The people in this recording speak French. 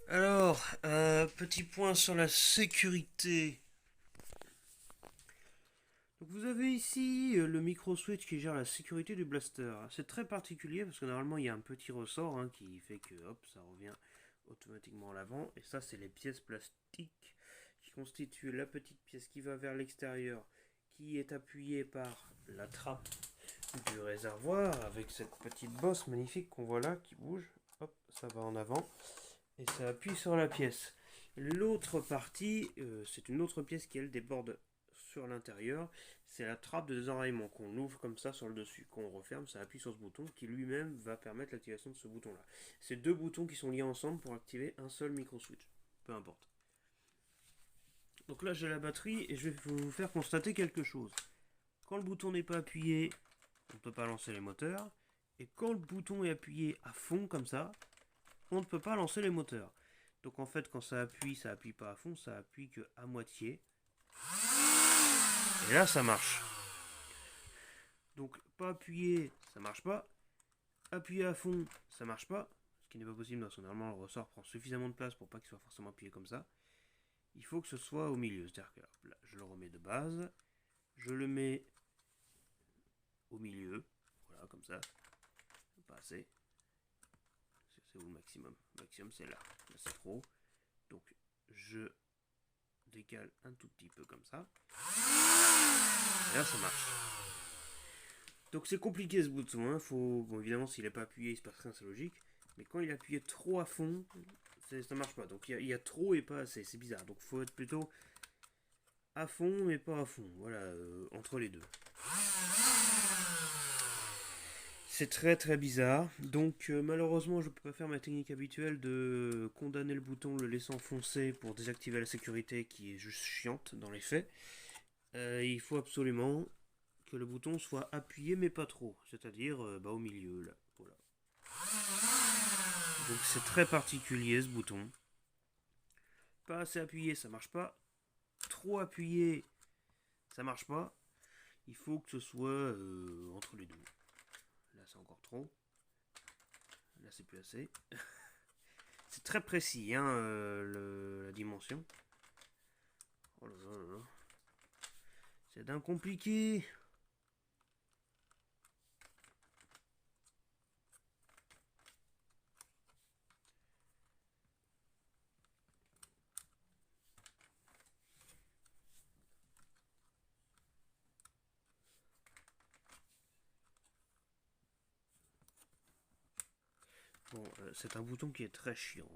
Alors, petit point sur la sécurité. Donc vous avez ici le micro switch qui gère la sécurité du blaster. C'est très particulier parce que normalement il y a un petit ressort qui fait que hop, ça revient automatiquement à l'avant. Et ça, c'est les pièces plastiques qui constituent la petite pièce qui va vers l'extérieur, qui est appuyée par la trappe du réservoir avec cette petite bosse magnifique qu'on voit là qui bouge. Hop, ça va en avant et ça appuie sur la pièce. L'autre partie, c'est une autre pièce qui elle déborde sur l'intérieur. C'est la trappe de désenraillement qu'on ouvre comme ça sur le dessus. Quand on referme, ça appuie sur ce bouton qui lui-même va permettre l'activation de ce bouton-là. C'est deux boutons qui sont liés ensemble pour activer un seul micro switch. Peu importe. Donc là, j'ai la batterie et je vais vous faire constater quelque chose. Quand le bouton n'est pas appuyé, on ne peut pas lancer les moteurs. Et quand le bouton est appuyé à fond comme ça, on ne peut pas lancer les moteurs. Donc en fait, quand ça appuie pas à fond, ça appuie que à moitié. Et là, ça marche. Donc pas appuyé, ça marche pas. Appuyer à fond, ça marche pas. Ce qui n'est pas possible parce que normalement le ressort prend suffisamment de place pour pas qu'il soit forcément appuyé comme ça. Il faut que ce soit au milieu. C'est-à-dire que là, je le remets de base. Je le mets au milieu. Voilà, comme ça. Pas assez. C'est où le maximum? Le maximum, c'est là. Là, c'est trop. Donc, je décale un tout petit peu comme ça. Et là, ça marche. Donc c'est compliqué ce bouton. Bon, évidemment, s'il n'est pas appuyé, il se passe rien, c'est logique. Mais quand il est appuyé trop à fond, ça marche pas. Donc il y a trop et pas assez. C'est bizarre. Donc il faut être plutôt à fond, mais pas à fond. Voilà, entre les deux. C'est très très bizarre. Donc malheureusement, je peux pas faire ma technique habituelle de condamner le bouton, le laissant foncer pour désactiver la sécurité, qui est juste chiante dans les faits. Il faut absolument que le bouton soit appuyé, mais pas trop. C'est-à-dire au milieu, là. Voilà. Donc c'est très particulier ce bouton. Pas assez appuyé, ça marche pas. Trop appuyé, ça marche pas. Il faut que ce soit entre les deux. Là c'est encore trop. Là c'est plus assez. C'est très précis, la dimension. Oh là là là là. C'est d'un compliqué. Bon, c'est un bouton qui est très chiant.